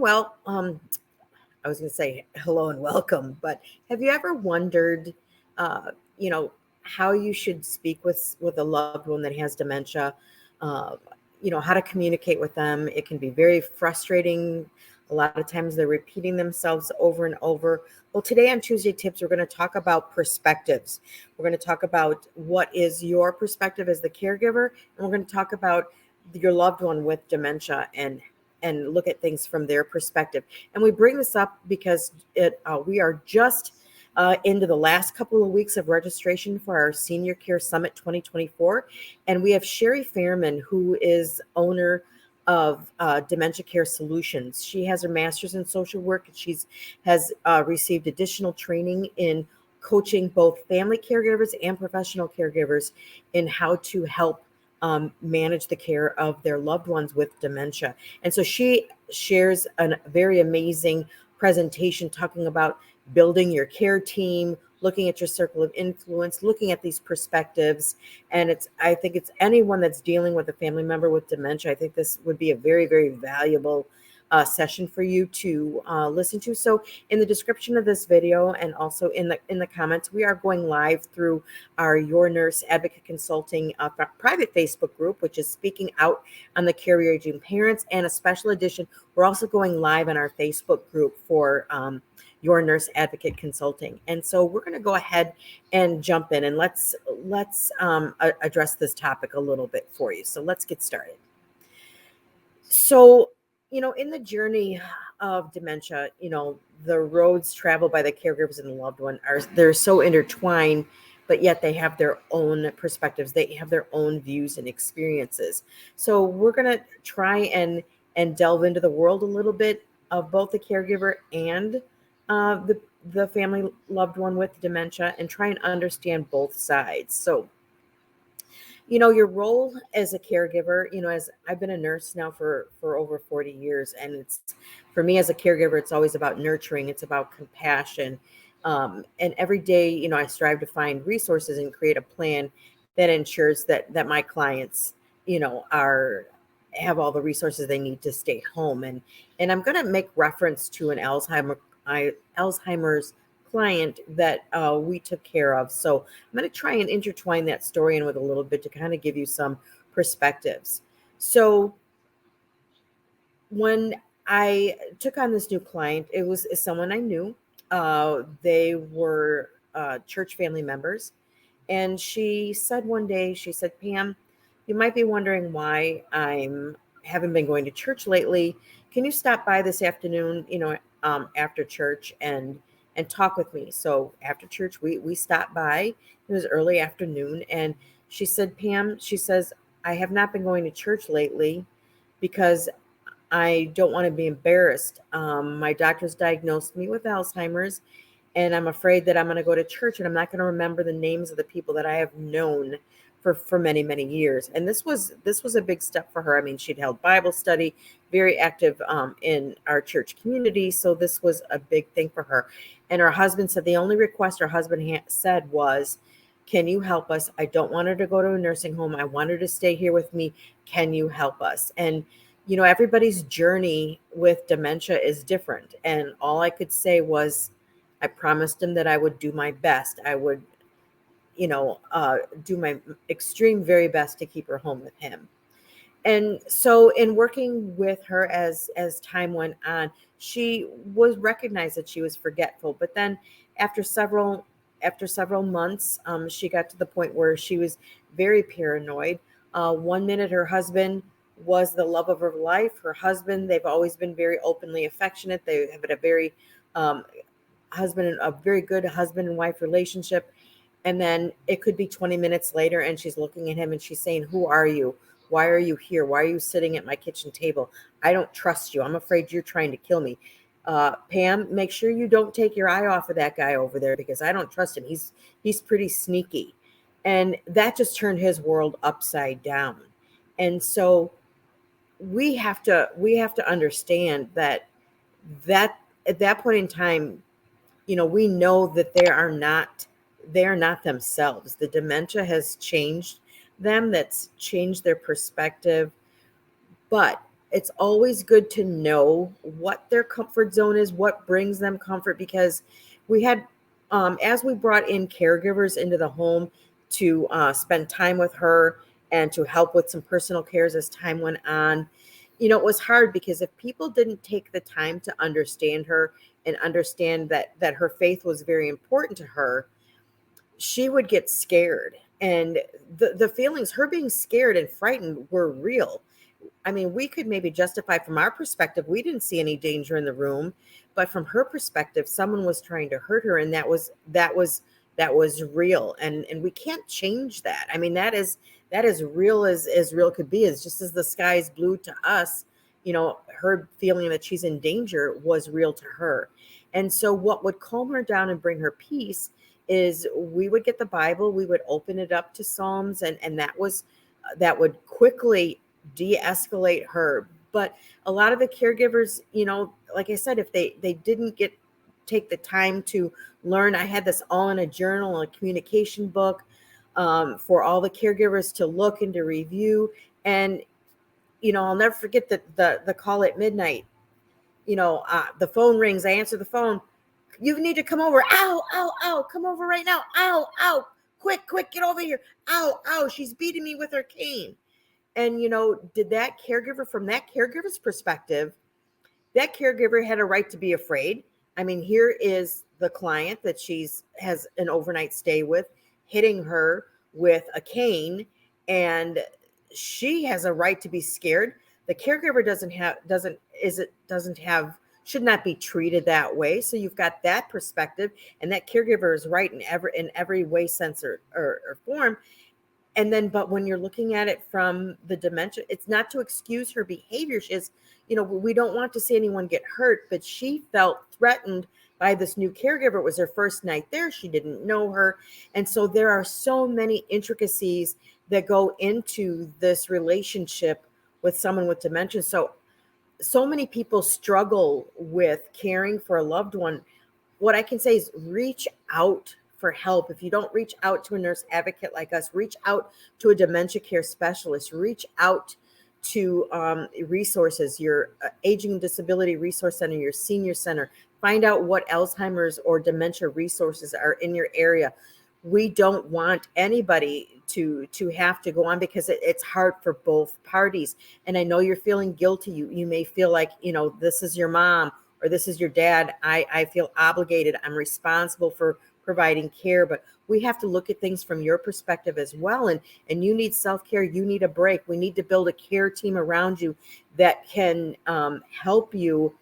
Well, I was going to say hello and welcome, but have you ever wondered, uh, you know, how you should speak with a loved one that has dementia? Uh, how to communicate with them. It can be very frustrating. A lot of times they're repeating themselves over and over. Well, today on Tuesday Tips, we're going to talk about perspectives. We're going to talk about what is your perspective as the caregiver, and we're going to talk about your loved one with dementia and look at things from their perspective. And we bring this up because we are just into the last couple of weeks of registration for our Senior Care Summit 2024. And we have Sheri Fairman, who is owner of Dementia Care Solutions. She has her master's in social work, and has received additional training in coaching both family caregivers and professional caregivers in how to help manage the care of their loved ones with dementia. And so she shares a very amazing presentation talking about building your care team, looking at your circle of influence, looking at these perspectives. And I think it's anyone that's dealing with a family member with dementia. I think this would be a very, very valuable session for you to listen to. So in the description of this video and also in the comments, we are going live through our Your Nurse Advocate Consulting private Facebook group, which is speaking out on the caregiver aging parents, and a special edition. We're also going live on our Facebook group for Your Nurse Advocate Consulting. And so we're going to go ahead and jump in, and let's address this topic a little bit for you. So let's get started. So, in the journey of dementia, the roads traveled by the caregivers and the loved one they're so intertwined, but yet they have their own perspectives. They have their own views and experiences. So we're going to try and delve into the world a little bit of both the caregiver and the family loved one with dementia, and try and understand both sides. So, your role as a caregiver, as I've been a nurse now for over 40 years, and it's, for me as a caregiver, it's always about nurturing. It's about compassion. And every day, I strive to find resources and create a plan that ensures that my clients, have all the resources they need to stay home. And I'm going to make reference to an Alzheimer's client that we took care of. So I'm going to try and intertwine that story in with a little bit to kind of give you some perspectives. So when I took on this new client, it was someone I knew. They were church family members. And she said one day, she said, "Pam, you might be wondering why haven't been going to church lately. Can you stop by this afternoon, after church and talk with me?" So after church, we stopped by. It was early afternoon. And she said, "Pam," she says, "I have not been going to church lately because I don't want to be embarrassed. My doctor's diagnosed me with Alzheimer's, and I'm afraid that I'm going to go to church and I'm not going to remember the names of the people that I have known for many, many years." And this was a big step for her. I mean, she'd held Bible study, very active in our church community. So this was a big thing for her. And her husband said the only request her husband said was, "Can you help us? I don't want her to go to a nursing home. I want her to stay here with me. Can you help us?" And everybody's journey with dementia is different. And all I could say was, I promised him that I would do my best. I would do my extreme very best to keep her home with him. And so in working with her as time went on, she was recognized that she was forgetful. But then after several months, she got to the point where she was very paranoid. One minute her husband was the love of her life. Her husband, they've always been very openly affectionate. They have a very very good husband and wife relationship. And then it could be 20 minutes later and she's looking at him and she's saying, "Who are you? Why are you here? Why are you sitting at my kitchen table? I don't trust you. I'm afraid you're trying to kill me. Pam, make sure you don't take your eye off of that guy over there because I don't trust him. He's pretty sneaky." And that just turned his world upside down. And so we have to understand that at that point in time, we know that they are not themselves. The dementia has changed them. That's changed their perspective. But it's always good to know what their comfort zone is, what brings them comfort, because we had, as we brought in caregivers into the home to spend time with her and to help with some personal cares as time went on, it was hard because if people didn't take the time to understand her and understand that her faith was very important to her, she would get scared. And the feelings, her being scared and frightened, were real. I mean, we could maybe justify from our perspective, we didn't see any danger in the room, but from her perspective, someone was trying to hurt her, and that was real. And we can't change that. I mean, that is real as real could be. Is just as the sky is blue to us, her feeling that she's in danger was real to her. And so what would calm her down and bring her peace is we would get the Bible, we would open it up to Psalms, and that would quickly de-escalate her. But a lot of the caregivers, like I said, if they didn't take the time to learn, I had this all in a journal, a communication book, for all the caregivers to look and to review. And I'll never forget the call at midnight. The phone rings, I answer the phone. You need to come over. Ow, ow, ow, come over right now. Ow, ow, quick, quick, get over here. Ow, ow, she's beating me with her cane. And, did that caregiver, from that caregiver's perspective, that caregiver had a right to be afraid. I mean, here is the client that has an overnight stay with, hitting her with a cane, and she has a right to be scared. The caregiver should not be treated that way. So you've got that perspective, and that caregiver is right in every way, sense, or form. And then, but when you're looking at it from the dementia, it's not to excuse her behavior. We don't want to see anyone get hurt, but she felt threatened by this new caregiver. It was her first night there. She didn't know her. And so there are so many intricacies that go into this relationship with someone with dementia. So many people struggle with caring for a loved one. What I can say is reach out for help. If you don't reach out to a nurse advocate like us, reach out to a dementia care specialist, reach out to resources, your Aging and Disability Resource Center, your senior center. Find out what Alzheimer's or dementia resources are in your area. We don't want anybody to have to go on, because it's hard for both parties. And I know you're feeling guilty. You may feel like, this is your mom or this is your dad. I feel obligated. I'm responsible for providing care, but we have to look at things from your perspective as well. And you need self-care. You need a break. We need to build a care team around you that can help you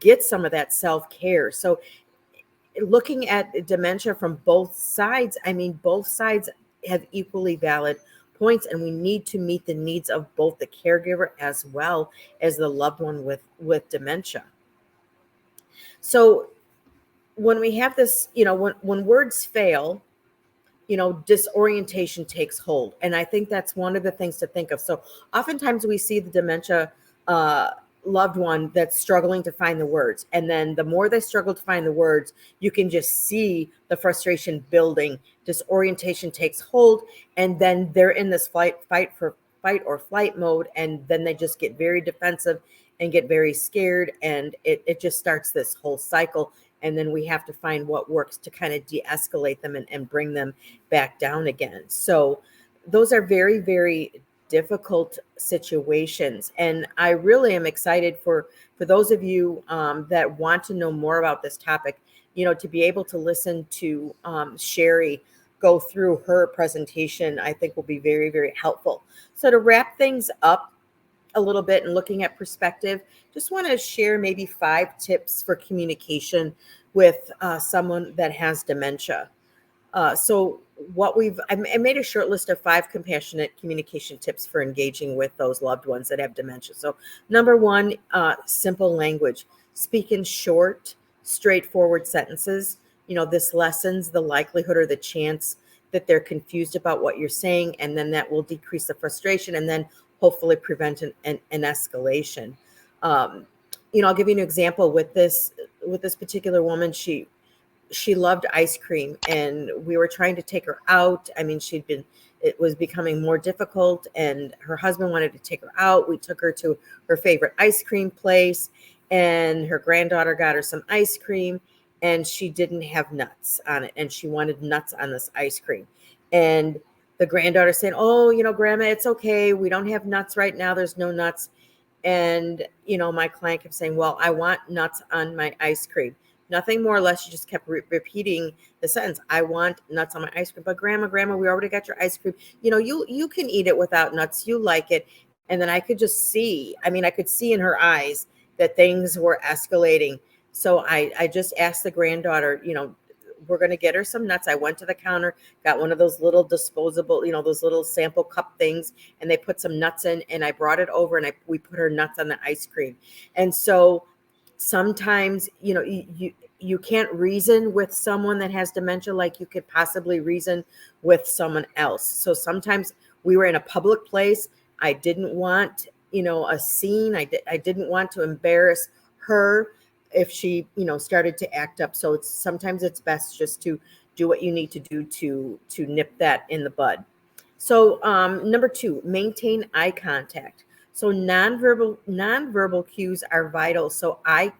get some of that self-care. So looking at dementia from both sides, I mean, both sides have equally valid points, and we need to meet the needs of both the caregiver as well as the loved one with dementia. So when we have this, when words fail, disorientation takes hold. And I think that's one of the things to think of. So oftentimes we see the dementia loved one that's struggling to find the words. And then the more they struggle to find the words, you can just see the frustration building. Disorientation takes hold, and then they're in this fight or flight mode. And then they just get very defensive and get very scared. And it just starts this whole cycle. And then we have to find what works to kind of de-escalate them and bring them back down again. So those are very, very difficult situations. And I really am excited for those of you that want to know more about this topic, to be able to listen to Sheri go through her presentation, I think will be very, very helpful. So to wrap things up a little bit and looking at perspective, just want to share maybe 5 tips for communication with someone that has dementia. So I made a short list of 5 compassionate communication tips for engaging with those loved ones that have dementia. So number 1, simple language. Speak in short, straightforward sentences. This lessens the likelihood or the chance that they're confused about what you're saying, and then that will decrease the frustration and then hopefully prevent an escalation. I'll give you an example with this particular woman. she loved ice cream, and we were trying to take her out. I mean, it was becoming more difficult, and her husband wanted to take her out. We took her to her favorite ice cream place, and her granddaughter got her some ice cream, and she didn't have nuts on it, and she wanted nuts on this ice cream. And the granddaughter saying, "Oh, Grandma, it's okay. We don't have nuts right now. There's no nuts." And, my client kept saying, "Well, I want nuts on my ice cream." Nothing more or less. She just kept repeating the sentence, "I want nuts on my ice cream." "But grandma, we already got your ice cream. You can eat it without nuts. You like it." And then I could just see, I could see in her eyes that things were escalating. So I just asked the granddaughter, we're going to get her some nuts. I went to the counter, got one of those little disposable, those little sample cup things, and they put some nuts in, and I brought it over, and we put her nuts on the ice cream. And so sometimes, you can't reason with someone that has dementia like you could possibly reason with someone else. So sometimes we were in a public place. I didn't want, a scene. I didn't want to embarrass her if she, started to act up. So sometimes it's best just to do what you need to do to nip that in the bud. So number 2, maintain eye contact. So nonverbal cues are vital. So eye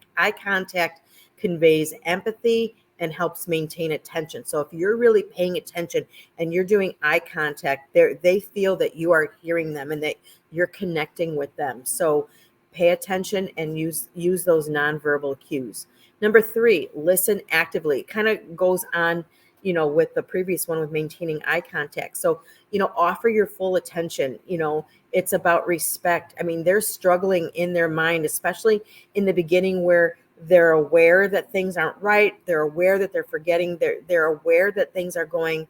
contact conveys empathy and helps maintain attention. So if you're really paying attention and you're doing eye contact, they feel that you are hearing them and that you're connecting with them. So pay attention and use those nonverbal cues. Number 3, listen actively. It kind of goes on, with the previous one with maintaining eye contact. So, offer your full attention. It's about respect. They're struggling in their mind, especially in the beginning where they're aware that things aren't right. They're aware that they're forgetting. They're aware that things are going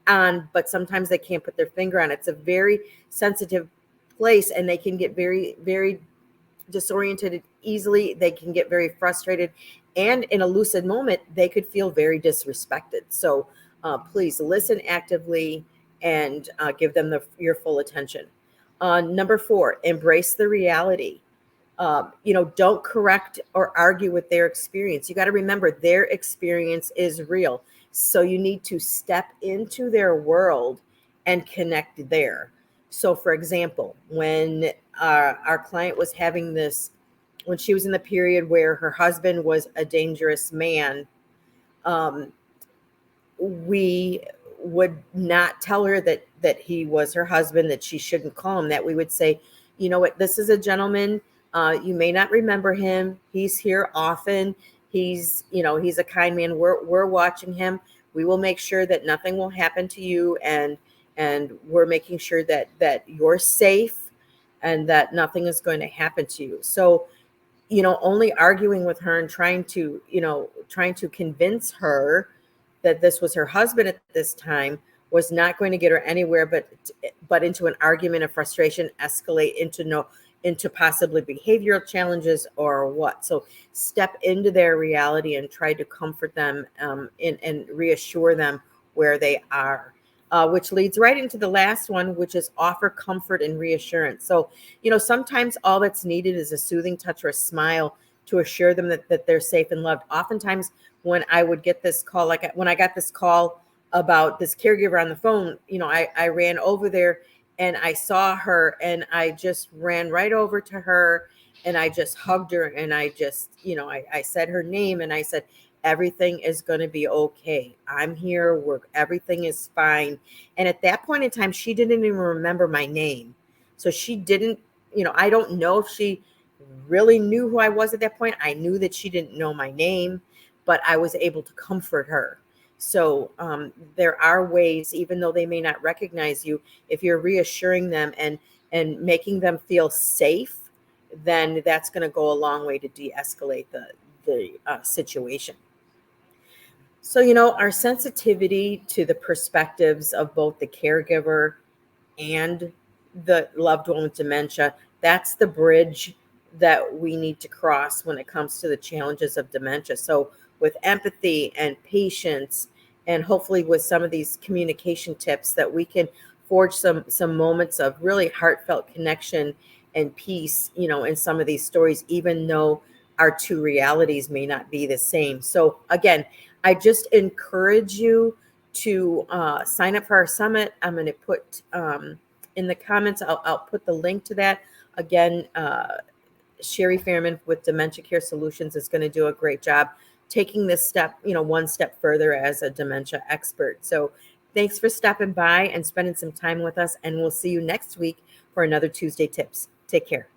on, but sometimes they can't put their finger on it. It's a very sensitive place, and they can get very, very disoriented easily. They can get very frustrated, and in a lucid moment, they could feel very disrespected. So please listen actively and give them your full attention. Number 4, embrace the reality. Don't correct or argue with their experience. You got to remember their experience is real. So you need to step into their world and connect there. So for example, when our client was having this, when she was in the period where her husband was a dangerous man, we would not tell her that he was her husband, that she shouldn't call him that. We would say, "You know what, this is a gentleman. You may not remember him. He's here often. He's a kind man. We're watching him. We will make sure that nothing will happen to you, and we're making sure that you're safe and that nothing is going to happen to you." So, only arguing with her and trying to convince her that this was her husband at this time was not going to get her anywhere, but into an argument of frustration, escalate into possibly behavioral challenges or what. So step into their reality and try to comfort them and reassure them where they are. Which leads right into the last one, which is offer comfort and reassurance. So, sometimes all that's needed is a soothing touch or a smile to assure them that they're safe and loved. Oftentimes when I would get this call, like when I got this call about this caregiver on the phone, I ran over there and I saw her and I just ran right over to her and I just hugged her and I just, I said her name and I said, "Everything is going to be okay. I'm here. Everything is fine." And at that point in time, she didn't even remember my name. So she didn't, I don't know if she really knew who I was at that point. I knew that she didn't know my name, but I was able to comfort her. So there are ways, even though they may not recognize you, if you're reassuring them and making them feel safe, then that's going to go a long way to de-escalate the situation. So, our sensitivity to the perspectives of both the caregiver and the loved one with dementia, that's the bridge that we need to cross when it comes to the challenges of dementia. So with empathy and patience, and hopefully with some of these communication tips, that we can forge some moments of really heartfelt connection and peace, in some of these stories, even though our two realities may not be the same. So again, I just encourage you to sign up for our summit. I'm going to put in the comments, I'll put the link to that. Again, Sheri Fairman with Dementia Care Solutions is going to do a great job taking this step, one step further as a dementia expert. So thanks for stopping by and spending some time with us. And we'll see you next week for another Tuesday Tips. Take care.